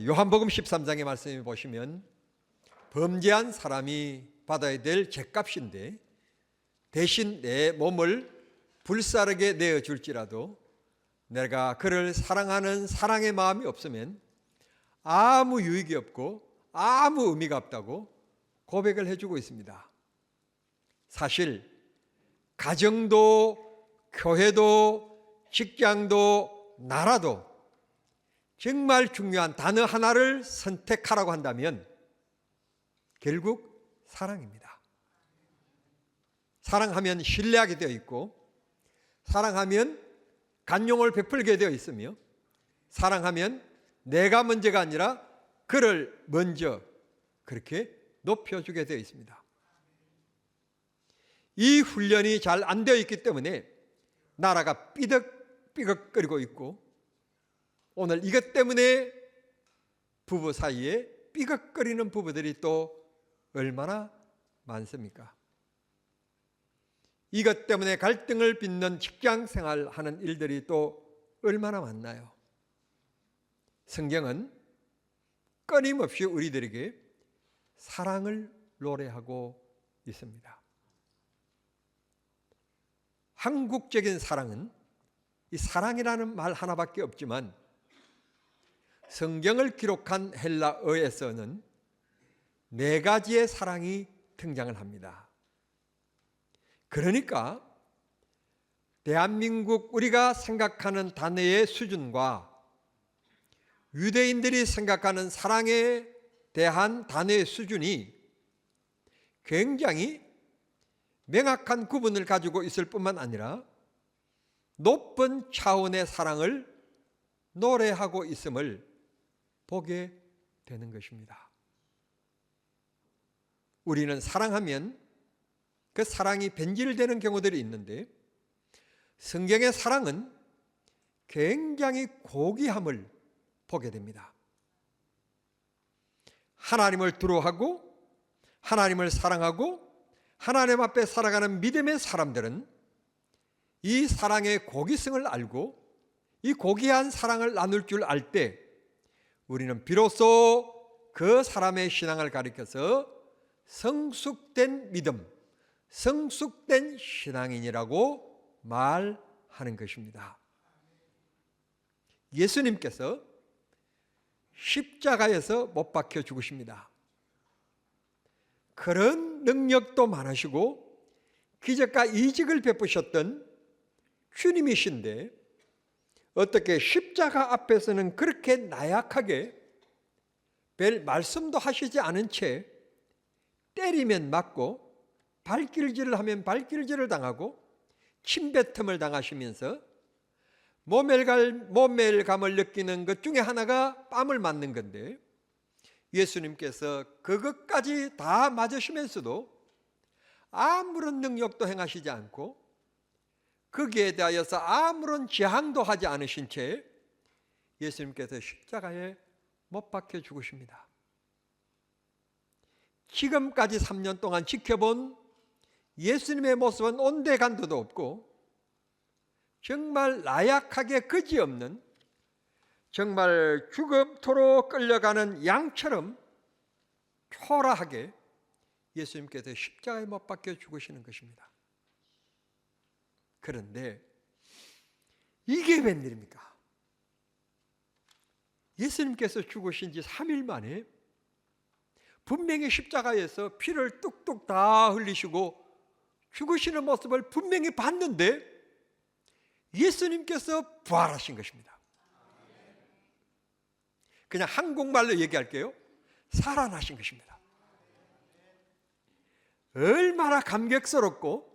요한복음 13장의 말씀을 보시면 범죄한 사람이 받아야 될 죄값인데 대신 내 몸을 불사르게 내어줄지라도 내가 그를 사랑하는 사랑의 마음이 없으면 아무 유익이 없고 아무 의미가 없다고 고백을 해주고 있습니다. 사실 가정도 교회도 직장도 나라도 정말 중요한 단어 하나를 선택하라고 한다면 결국 사랑입니다. 사랑하면 신뢰하게 되어 있고, 사랑하면 간용을 베풀게 되어 있으며, 사랑하면 내가 먼저가 아니라 그를 먼저 그렇게 높여주게 되어 있습니다. 이 훈련이 잘 안 되어 있기 때문에 나라가 삐걱삐걱거리고 있고, 오늘 이것 때문에 부부 사이에 삐걱거리는 부부들이 또 얼마나 많습니까? 이것 때문에 갈등을 빚는 직장 생활하는 일들이 또 얼마나 많나요? 성경은 끊임없이 우리들에게 사랑을 노래하고 있습니다. 한국적인 사랑은 이 사랑이라는 말 하나밖에 없지만 성경을 기록한 헬라어에서는 4가지의 사랑이 등장을 합니다. 그러니까 대한민국 우리가 생각하는 단어의 수준과 유대인들이 생각하는 사랑에 대한 단어의 수준이 굉장히 명확한 구분을 가지고 있을 뿐만 아니라 높은 차원의 사랑을 노래하고 있음을 보게 되는 것입니다. 우리는 사랑하면 그 사랑이 변질되는 경우들이 있는데 성경의 사랑은 굉장히 고귀함을 보게 됩니다. 하나님을 두려워하고 하나님을 사랑하고 하나님 앞에 살아가는 믿음의 사람들은 이 사랑의 고귀성을 알고 이 고귀한 사랑을 나눌 줄 알 때 우리는 비로소 그 사람의 신앙을 가리켜서 성숙된 믿음, 성숙된 신앙인이라고 말하는 것입니다. 예수님께서 십자가에서 못 박혀 죽으십니다. 그런 능력도 많으시고 기적과 이적을 베푸셨던 주님이신데 어떻게 십자가 앞에서는 그렇게 나약하게 별 말씀도 하시지 않은 채 때리면 맞고 발길질을 하면 발길질을 당하고 침뱉음을 당하시면서 모멸감을 느끼는 것 중에 하나가 뺨을 맞는 건데 예수님께서 그것까지 다 맞으시면서도 아무런 능력도 행하시지 않고 거기에 대하여서 아무런 저항도 하지 않으신 채 예수님께서 십자가에 못 박혀 죽으십니다. 지금까지 3년 동안 지켜본 예수님의 모습은 온데간도도 없고 정말 나약하게 그지없는 정말 죽음토록 끌려가는 양처럼 초라하게 예수님께서 십자가에 못 박혀 죽으시는 것입니다. 그런데 이게 웬일입니까? 예수님께서 죽으신 지 3일 만에 분명히 십자가에서 피를 뚝뚝 다 흘리시고 죽으시는 모습을 분명히 봤는데 예수님께서 부활하신 것입니다. 그냥 한국말로 얘기할게요. 살아나신 것입니다. 얼마나 감격스럽고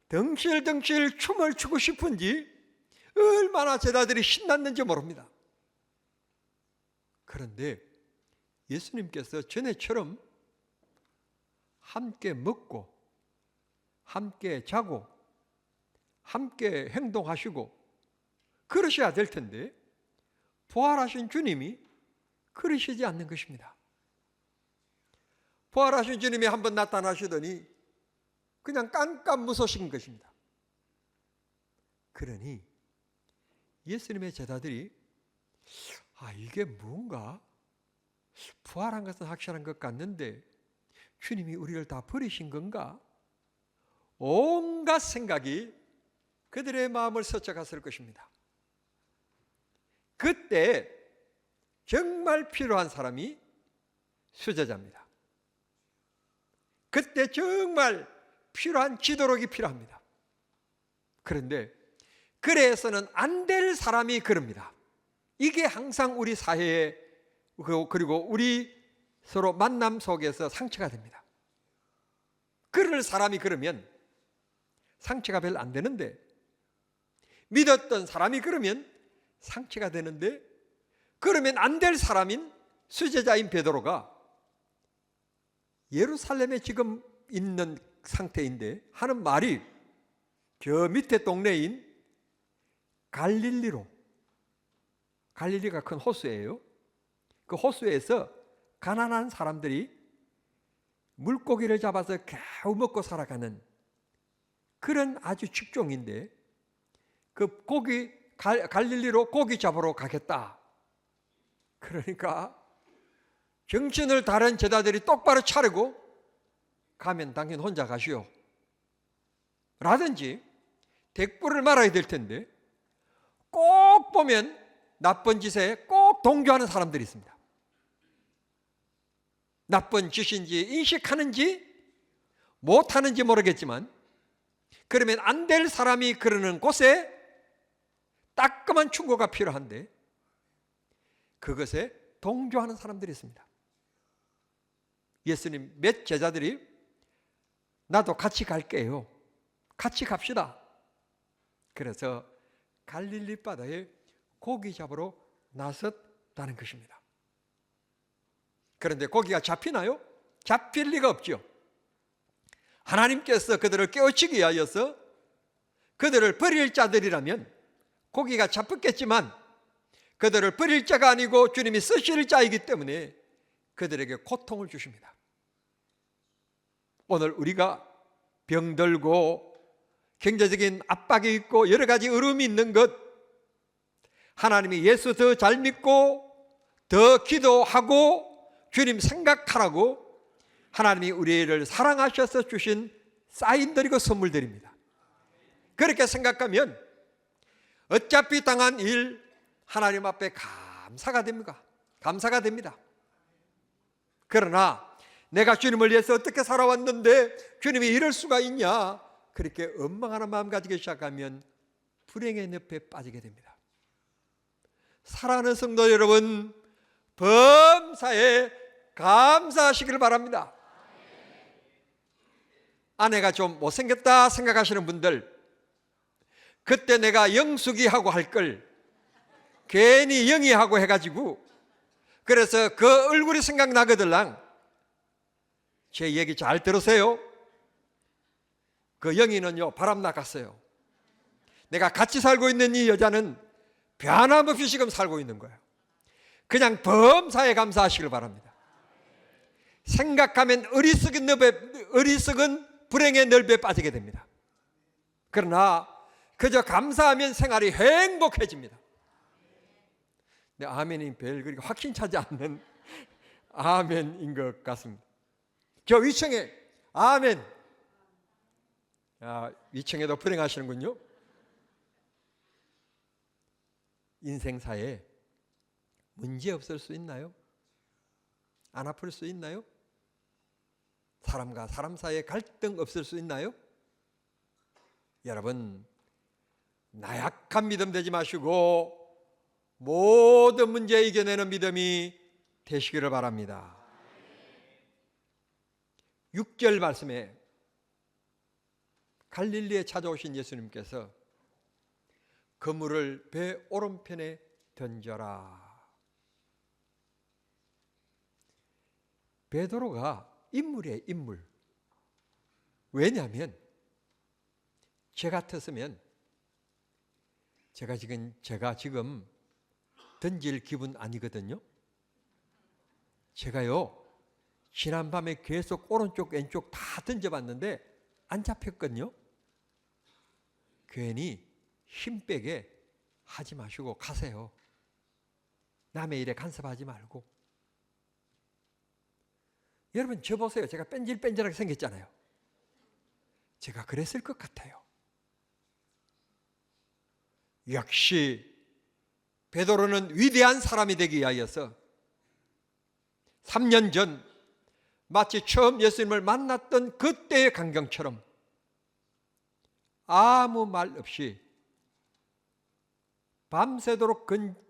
덩실덩실 춤을 추고 싶은지 얼마나 제자들이 신났는지 모릅니다. 그런데 예수님께서 전에처럼 함께 먹고 함께 자고 함께 행동하시고 그러셔야 될 텐데 부활하신 주님이 그러시지 않는 것입니다. 부활하신 주님이 한번 나타나시더니 그냥 깜깜무소신 것입니다. 그러니 예수님의 제자들이 이게 뭔가 부활한 것은 확실한 것 같는데 주님이 우리를 다 버리신 건가? 온갖 생각이 그들의 마음을 스쳐갔을 것입니다. 그때 정말 필요한 사람이 수제자입니다. 그때 정말 필요한 지도록이 필요합니다. 그런데 그래서는 안 될 사람이 그럽니다. 이게 항상 우리 사회에 그리고 우리 서로 만남 속에서 상처가 됩니다. 그럴 사람이 그러면 상처가 별로 안 되는데, 믿었던 사람이 그러면 상처가 되는데, 그러면 안 될 사람인 수제자인 베드로가 예루살렘에 지금 있는 상태인데 하는 말이 저 밑에 동네인 갈릴리로, 갈릴리가 큰 호수예요. 그 호수에서 가난한 사람들이 물고기를 잡아서 겨우 먹고 살아가는 그런 아주 직종인데, 그 갈릴리로 고기 잡으러 가겠다. 그러니까 정신을 다른 제자들이 똑바로 차리고 가면 당연 혼자 가시오 라든지 대꾸를 말아야 될 텐데, 꼭 보면 나쁜 짓에 꼭 동조하는 사람들이 있습니다. 나쁜 짓인지 인식하는지 못하는지 모르겠지만, 그러면 안 될 사람이 그러는 곳에 따끔한 충고가 필요한데 그것에 동조하는 사람들이 있습니다. 예수님 몇 제자들이 나도 같이 갈게요, 같이 갑시다. 그래서 갈릴리 바다에 고기 잡으러 나섰다는 것입니다. 그런데 고기가 잡히나요? 잡힐 리가 없죠. 하나님께서 그들을 깨우치기 위하여서 그들을 버릴 자들이라면 고기가 잡혔겠지만, 그들을 버릴 자가 아니고 주님이 쓰실 자이기 때문에 그들에게 고통을 주십니다. 오늘 우리가 병들고 경제적인 압박이 있고 여러 가지 어려움이 있는 것, 하나님이 예수 더 잘 믿고 더 기도하고 주님 생각하라고 하나님이 우리를 사랑하셔서 주신 사인들이고 선물들입니다. 그렇게 생각하면 어차피 당한 일 하나님 앞에 감사가 됩니다. 감사가 됩니다. 그러나 내가 주님을 위해서 어떻게 살아왔는데 주님이 이럴 수가 있냐, 그렇게 원망하는 마음 가지기 시작하면 불행의 늪에 빠지게 됩니다. 사랑하는 성도 여러분, 범사에 감사하시기를 바랍니다. 아내가 좀 못생겼다 생각하시는 분들, 그때 내가 영숙이하고 할 걸 괜히 영희하고 해가지고, 그래서 그 얼굴이 생각나거들랑. 제 얘기 잘 들으세요. 그 영희는요 바람 나갔어요. 내가 같이 살고 있는 이 여자는 변함없이 지금 살고 있는 거예요. 그냥 범사에 감사하시길 바랍니다. 생각하면 어리석은 불행의 늪에 빠지게 됩니다. 그러나 그저 감사하면 생활이 행복해집니다. 네, 아멘이 별 그렇게 확신차지 않는 아멘인 것 같습니다. 저 위층에 아멘. 위층에도 불행하시는군요. 인생사에 문제 없을 수 있나요? 안 아플 수 있나요? 사람과 사람 사이에 갈등 없을 수 있나요? 여러분, 나약한 믿음 되지 마시고 모든 문제 이겨내는 믿음이 되시기를 바랍니다. 6절 말씀에 갈릴리에 찾아오신 예수님께서 그물을 배 오른편에 던져라. 베드로가 인물이에요, 인물. 왜냐하면 제 같았으면 제가 지금 던질 기분 아니거든요. 제가요 지난밤에 계속 오른쪽 왼쪽 다 던져봤는데 안 잡혔거든요. 괜히 힘 빼게 하지 마시고 가세요. 남의 일에 간섭하지 말고. 여러분 저 보세요. 제가 뺀질뺀질하게 생겼잖아요. 제가 그랬을 것 같아요. 역시 베드로는 위대한 사람이 되기 위하여서 3년 전 마치 처음 예수님을 만났던 그때의 광경처럼 아무 말 없이 밤새도록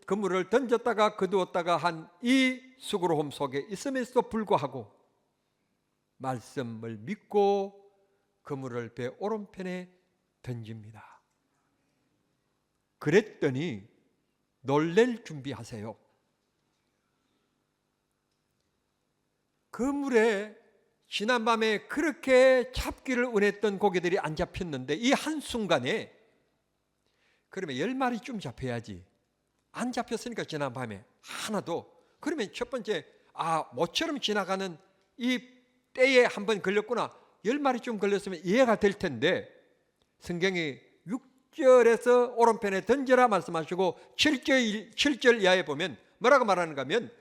그물을 던졌다가 거두었다가 한 이 수고로움 속에 있음에도 불구하고 말씀을 믿고 그물을 배 오른편에 던집니다. 그랬더니 놀랄 준비하세요. 그물에 지난밤에 그렇게 잡기를 원했던 고기들이 안 잡혔는데 이 한순간에 그러면 10마리쯤 잡혀야지. 안 잡혔으니까 지난밤에 하나도. 그러면 첫 번째 모처럼 지나가는 이 때에 한번 걸렸구나. 10마리쯤 걸렸으면 이해가 될 텐데 성경이 6절에서 오른편에 던져라 말씀하시고 7절 이하에 보면 뭐라고 말하는가 하면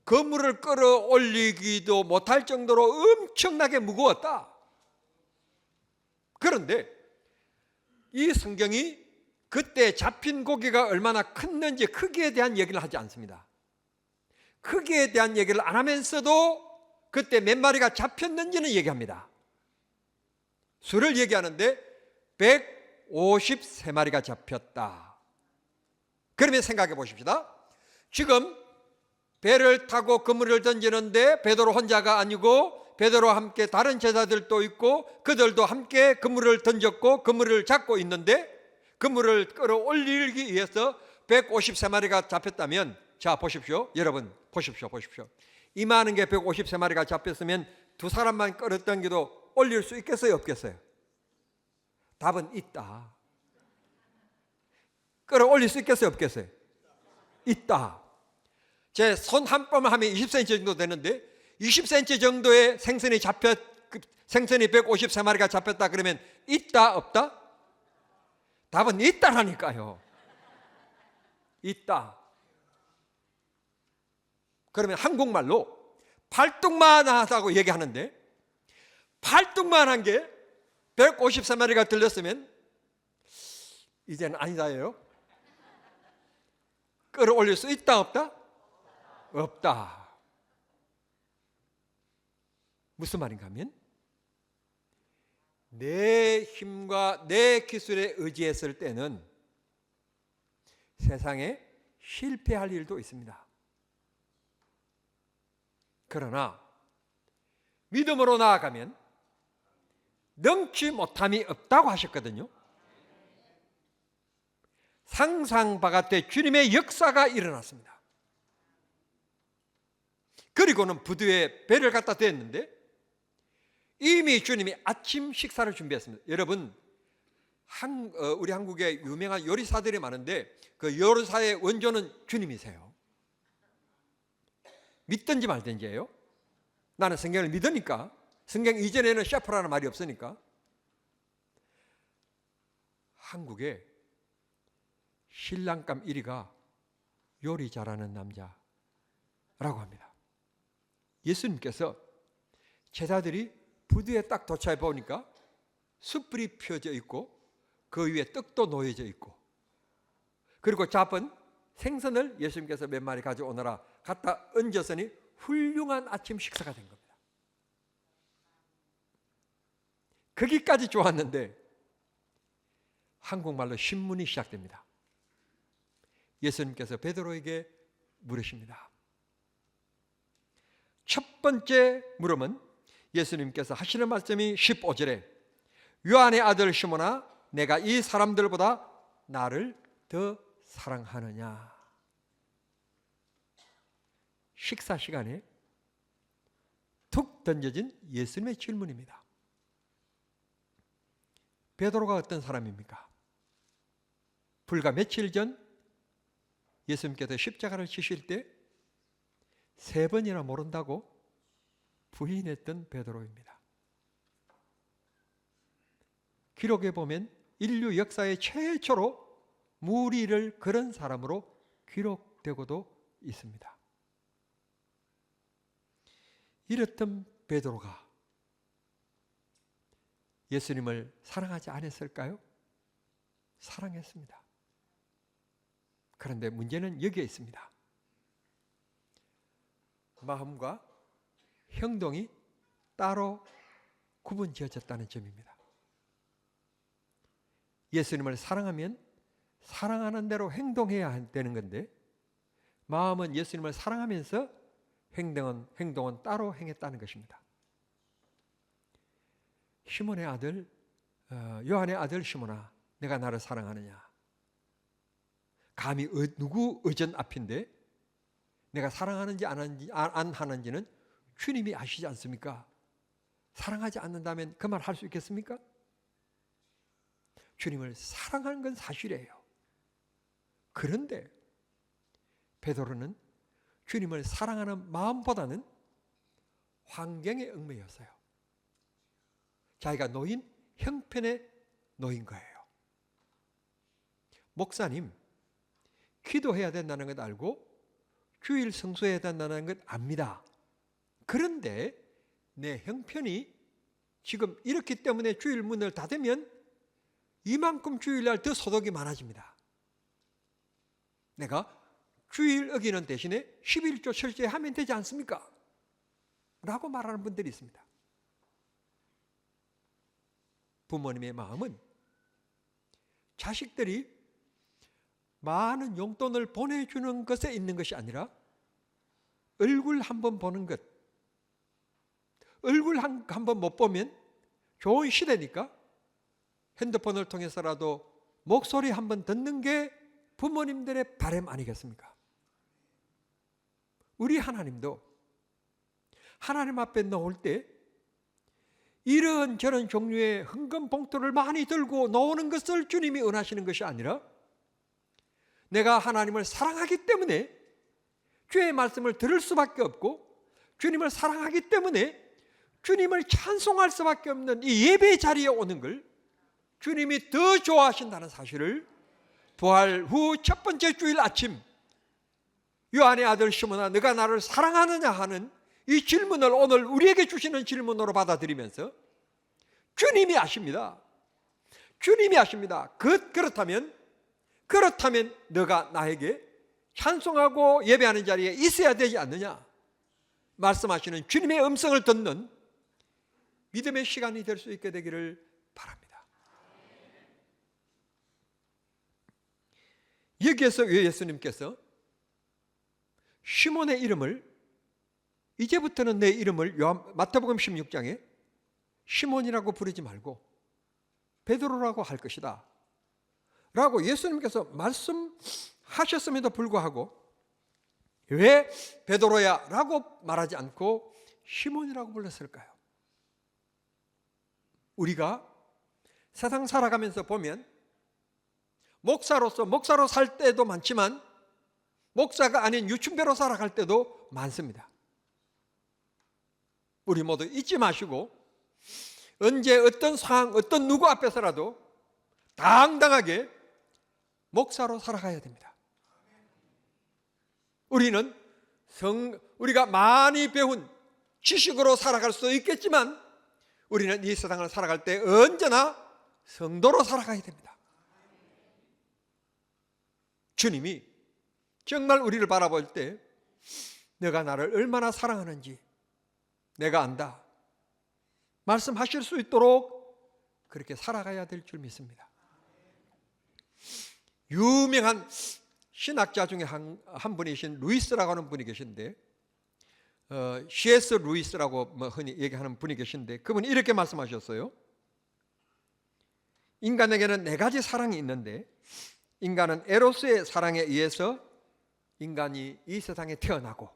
그물을 끌어올리기도 못할 정도로 엄청나게 무거웠다. 그런데 이 성경이 그때 잡힌 고기가 얼마나 컸는지 크기에 대한 얘기를 하지 않습니다. 크기에 대한 얘기를 안 하면서도 그때 몇 마리가 잡혔는지는 얘기합니다. 수를 얘기하는데 153마리가 잡혔다. 그러면 생각해 보십시다. 지금 배를 타고 그물을 던지는데 베드로 혼자가 아니고 베드로와 함께 다른 제자들도 있고 그들도 함께 그물을 던졌고 그물을 잡고 있는데 그물을 끌어올리기 위해서 153마리가 잡혔다면 자 보십시오. 여러분 보십시오. 이 많은 게 153마리가 잡혔으면 두 사람만 끌어당겨도 올릴 수 있겠어요? 없겠어요? 답은 있다. 끌어올릴 수 있겠어요? 없겠어요? 있다. 제 손 한 뼘 하면 20cm 정도 되는데 20cm 정도의 생선이 153마리가 잡혔다 그러면 있다 없다? 답은 있다라니까요. 있다. 그러면 한국말로 팔뚝만하다고 얘기하는데 팔뚝만한 게 153마리가 들렸으면 이제는 아니다예요. 끌어올릴 수 있다 없다? 없다. 무슨 말인가 하면 내 힘과 내 기술에 의지했을 때는 세상에 실패할 일도 있습니다. 그러나 믿음으로 나아가면 능치 못함이 없다고 하셨거든요. 상상 바깥의 주님의 역사가 일어났습니다. 그리고는 부두에 배를 갖다 댔는데 이미 주님이 아침 식사를 준비했습니다. 여러분 우리 한국에 유명한 요리사들이 많은데 그 요리사의 원조는 주님이세요. 믿든지 말든지예요. 나는 성경을 믿으니까. 성경 이전에는 셰프라는 말이 없으니까. 한국에 신랑감 1위가 요리 잘하는 남자라고 합니다. 예수님께서 제자들이 부두에 딱 도착해 보니까 숯불이 펴져 있고 그 위에 떡도 놓여져 있고 그리고 잡은 생선을 예수님께서 몇 마리 가져오너라 갖다 얹었으니 훌륭한 아침 식사가 된 겁니다. 거기까지 좋았는데 한국말로 신문이 시작됩니다. 예수님께서 베드로에게 물으십니다. 첫 번째 물음은 예수님께서 하시는 말씀이 15절에 요한의 아들 시몬아 내가 이 사람들보다 나를 더 사랑하느냐. 식사 시간에 툭 던져진 예수님의 질문입니다. 베드로가 어떤 사람입니까? 불과 며칠 전 예수님께서 십자가를 지실 때 3번이나 모른다고 부인했던 베드로입니다. 기록에 보면 인류 역사의 최초로 무리를 그런 사람으로 기록되고도 있습니다. 이렇던 베드로가 예수님을 사랑하지 않았을까요? 사랑했습니다. 그런데 문제는 여기에 있습니다. 마음과 행동이 따로 구분지어졌다는 점입니다. 예수님을 사랑하면 사랑하는 대로 행동해야 되는 건데, 마음은 예수님을 사랑하면서 행동은 따로 행했다는 것입니다. 시몬의 아들, 요한의 아들 시몬아, 내가 나를 사랑하느냐? 감히 누구 의전 앞인데 내가 사랑하는지 안 하는지는 주님이 아시지 않습니까? 사랑하지 않는다면 그 말 할 수 있겠습니까? 주님을 사랑하는 건 사실이에요. 그런데 베드로는 주님을 사랑하는 마음보다는 환경에 얽매였어요. 자기가 놓인 형편에 놓인 거예요. 목사님, 기도해야 된다는 것 알고 주일 성수해야 된다는 것 압니다. 그런데 내 형편이 지금 이렇기 때문에 주일 문을 닫으면 이만큼 주일날 더 소득이 많아집니다. 내가 주일 어기는 대신에 11조 철저히 하면 되지 않습니까? 라고 말하는 분들이 있습니다. 부모님의 마음은 자식들이 많은 용돈을 보내주는 것에 있는 것이 아니라 얼굴 한번 보는 것, 얼굴 한번 못 보면 좋은 시대니까 핸드폰을 통해서라도 목소리 한번 듣는 게 부모님들의 바람 아니겠습니까? 우리 하나님도 하나님 앞에 나올 때 이런 저런 종류의 헌금 봉투를 많이 들고 나오는 것을 주님이 원하시는 것이 아니라 내가 하나님을 사랑하기 때문에 주의 말씀을 들을 수밖에 없고 주님을 사랑하기 때문에 주님을 찬송할 수밖에 없는 이 예배 자리에 오는 걸 주님이 더 좋아하신다는 사실을 부활 후 첫 번째 주일 아침 요한의 아들 시몬아 너가 나를 사랑하느냐 하는 이 질문을 오늘 우리에게 주시는 질문으로 받아들이면서 주님이 아십니다. 주님이 아십니다. 그렇다면 너가 나에게 찬송하고 예배하는 자리에 있어야 되지 않느냐 말씀하시는 주님의 음성을 듣는 믿음의 시간이 될 수 있게 되기를 바랍니다. 여기에서 왜 예수님께서 시몬의 이름을 이제부터는 내 이름을 마태복음 16장에 시몬이라고 부르지 말고 베드로라고 할 것이다 라고 예수님께서 말씀하셨음에도 불구하고 왜 베드로야 라고 말하지 않고 시몬이라고 불렀을까요? 우리가 세상 살아가면서 보면 목사로 살 때도 많지만 목사가 아닌 유춘배로 살아갈 때도 많습니다. 우리 모두 잊지 마시고 언제 어떤 상황 어떤 누구 앞에서라도 당당하게 목사로 살아가야 됩니다. 우리가 많이 배운 지식으로 살아갈 수 있겠지만 우리는 이 세상을 살아갈 때 언제나 성도로 살아가야 됩니다. 주님이 정말 우리를 바라볼 때 내가 나를 얼마나 사랑하는지 내가 안다 말씀하실 수 있도록 그렇게 살아가야 될 줄 믿습니다. 유명한 신학자 중에 한 분이신 루이스라고 하는 분이 계신데 C.S. 루이스라고 흔히 얘기하는 분이 계신데 그분이 이렇게 말씀하셨어요. 인간에게는 네 가지 사랑이 있는데 인간은 에로스의 사랑에 의해서 인간이 이 세상에 태어나고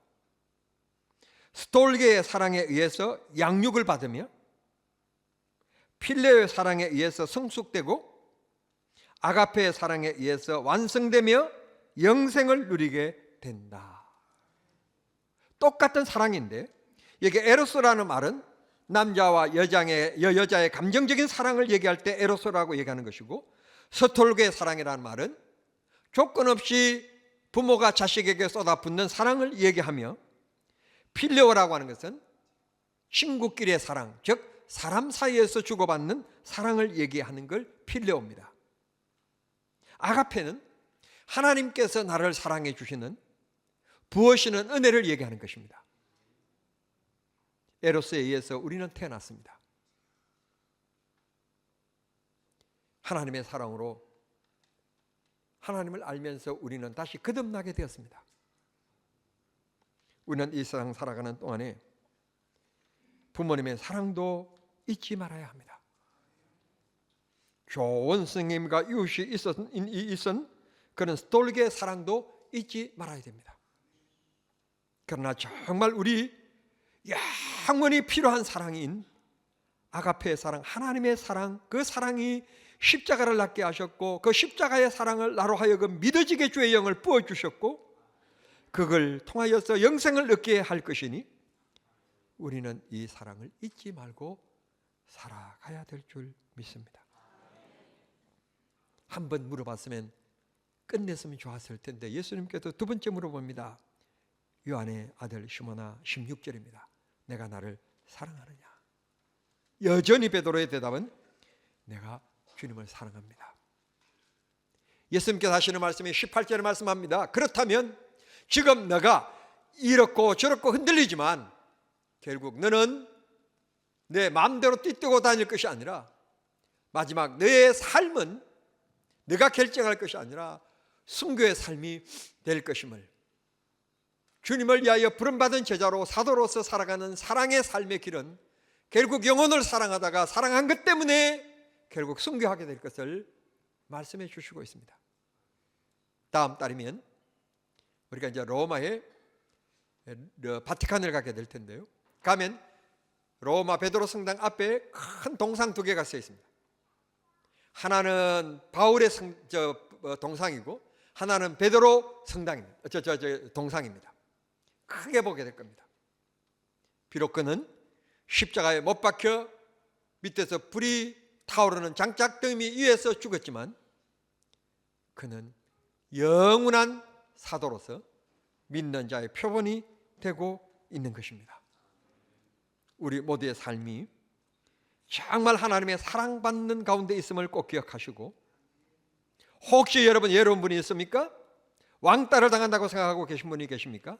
스톨게의 사랑에 의해서 양육을 받으며 필레오의 사랑에 의해서 성숙되고 아가페의 사랑에 의해서 완성되며 영생을 누리게 된다. 똑같은 사랑인데 여기 에로스라는 말은 남자와 여자의 감정적인 사랑을 얘기할 때 에로스라고 얘기하는 것이고 스톨게의 사랑이라는 말은 조건 없이 부모가 자식에게 쏟아붓는 사랑을 얘기하며 필레오라고 하는 것은 친구끼리의 사랑, 즉 사람 사이에서 주고받는 사랑을 얘기하는 걸 필레오입니다. 아가페는 하나님께서 나를 사랑해 주시는, 부어시는 은혜를 얘기하는 것입니다. 에로스에 의해서 우리는 태어났습니다. 하나님의 사랑으로 하나님을 알면서 우리는 다시 거듭나게 되었습니다. 우리는 이 세상 살아가는 동안에 부모님의 사랑도 잊지 말아야 합니다. 좋은 스님과 이웃이 있은 그런 스톨게의 사랑도 잊지 말아야 됩니다. 그러나 정말 우리 영원히 필요한 사랑인 아가페의 사랑, 하나님의 사랑, 그 사랑이 십자가를 낫게 하셨고 그 십자가의 사랑을 나로 하여금 믿어지게 주의 영을 부어주셨고 그걸 통하여서 영생을 얻게 할 것이니 우리는 이 사랑을 잊지 말고 살아가야 될 줄 믿습니다. 한번 물어봤으면 끝냈으면 좋았을 텐데 예수님께서 두 번째 물어봅니다. 요한의 아들 시몬아 16절입니다. 내가 나를 사랑하느냐? 여전히 베드로의 대답은 내가 주님을 사랑합니다. 예수님께서 하시는 말씀이 18절에 말씀합니다. 그렇다면 지금 너가 이렇고 저렇고 흔들리지만 결국 너는 내 마음대로 뛰뛰고 다닐 것이 아니라 마지막 너의 삶은 네가 결정할 것이 아니라 순교의 삶이 될 것임을, 주님을 위하여 부름받은 제자로 사도로서 살아가는 사랑의 삶의 길은 결국 영혼을 사랑하다가 사랑한 것 때문에 결국 순교하게 될 것을 말씀해 주시고 있습니다. 다음 달이면 우리가 이제 로마의 바티칸을 가게 될 텐데요. 가면 로마 베드로 성당 앞에 큰 동상 두 개가 서 있습니다. 하나는 바울의 동상이고 하나는 베드로 성당입니다. 동상입니다. 크게 보게 될 겁니다. 비록 그는 십자가에 못 박혀 밑에서 불이 타오르는 장작더미 위에서 죽었지만 그는 영원한 사도로서 믿는 자의 표본이 되고 있는 것입니다. 우리 모두의 삶이 정말 하나님의 사랑받는 가운데 있음을 꼭 기억하시고, 혹시 여러분 예로운 분이 있습니까? 왕따를 당한다고 생각하고 계신 분이 계십니까?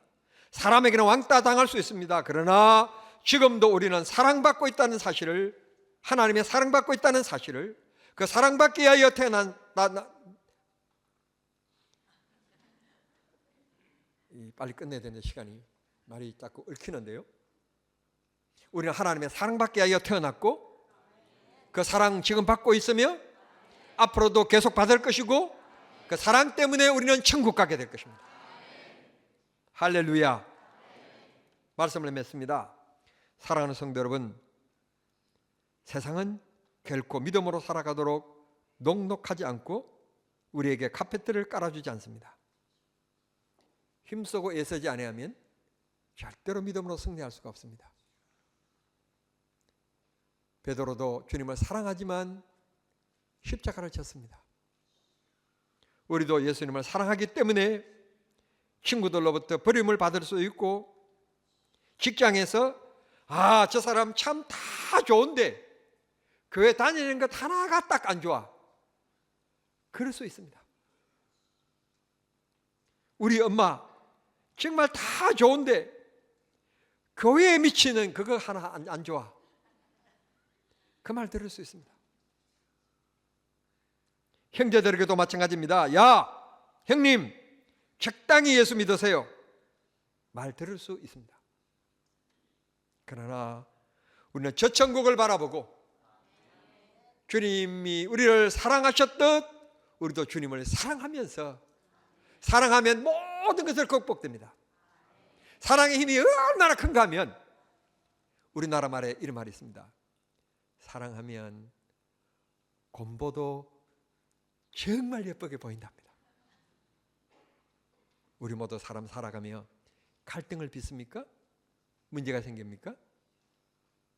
사람에게는 왕따 당할 수 있습니다. 그러나 지금도 우리는 사랑받고 있다는 사실을, 하나님의 사랑받고 있다는 사실을, 그 사랑받기 위하여 태어난 빨리 끝내야 되는 시간이 말이 자꾸 얽히는데요. 우리는 하나님의 사랑받기 위하여 태어났고 그 사랑 지금 받고 있으며 앞으로도 계속 받을 것이고 그 사랑 때문에 우리는 천국 가게 될 것입니다. 할렐루야. 말씀을 맺습니다. 사랑하는 성도 여러분, 세상은 결코 믿음으로 살아가도록 녹록하지 않고 우리에게 카페트를 깔아주지 않습니다. 힘쓰고 애쓰지 아니하면 절대로 믿음으로 승리할 수가 없습니다. 베드로도 주님을 사랑하지만 십자가를 졌습니다. 우리도 예수님을 사랑하기 때문에 친구들로부터 버림을 받을 수 있고, 직장에서 저 사람 참 다 좋은데 교회 다니는 것 하나가 딱 안 좋아, 그럴 수 있습니다. 우리 엄마 정말 다 좋은데 교회에 미치는 그거 하나 안 좋아, 그 말 들을 수 있습니다. 형제들에게도 마찬가지입니다. 야 형님 적당히 예수 믿으세요, 말 들을 수 있습니다. 그러나 우리는 저 천국을 바라보고 주님이 우리를 사랑하셨듯 우리도 주님을 사랑하면서, 사랑하면 모든 것을 극복됩니다. 사랑의 힘이 얼마나 큰가 하면 우리나라 말에 이런 말이 있습니다. 사랑하면 곰보도 정말 예쁘게 보인답니다. 우리 모두 사람 살아가며 갈등을 빚습니까? 문제가 생깁니까?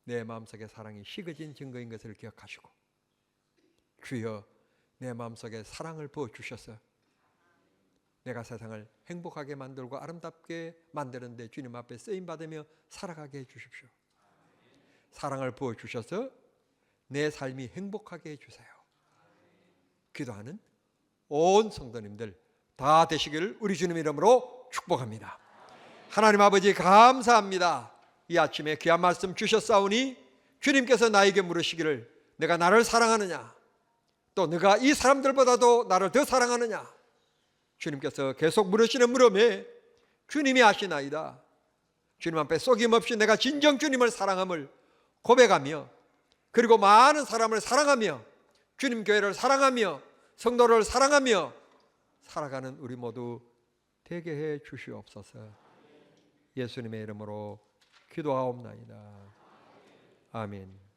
내 마음속에 사랑이 식어진 증거인 것을 기억하시고, 주여 내 마음속에 사랑을 부어주셔서 내가 세상을 행복하게 만들고 아름답게 만드는데 주님 앞에 쓰임받으며 살아가게 해주십시오. 사랑을 부어주셔서 내 삶이 행복하게 해주세요. 기도하는 온 성도님들 다 되시기를 우리 주님 이름으로 축복합니다. 하나님 아버지 감사합니다. 이 아침에 귀한 말씀 주셨사오니 주님께서 나에게 물으시기를 내가 나를 사랑하느냐, 또 네가 이 사람들보다도 나를 더 사랑하느냐, 주님께서 계속 물으시는 물음에 주님이 아시나이다. 주님 앞에 속임없이 내가 진정 주님을 사랑함을 고백하며, 그리고 많은 사람을 사랑하며 주님 교회를 사랑하며 성도를 사랑하며 살아가는 우리 모두 되게 해 주시옵소서. 예수님의 이름으로 기도하옵나이다. 아멘.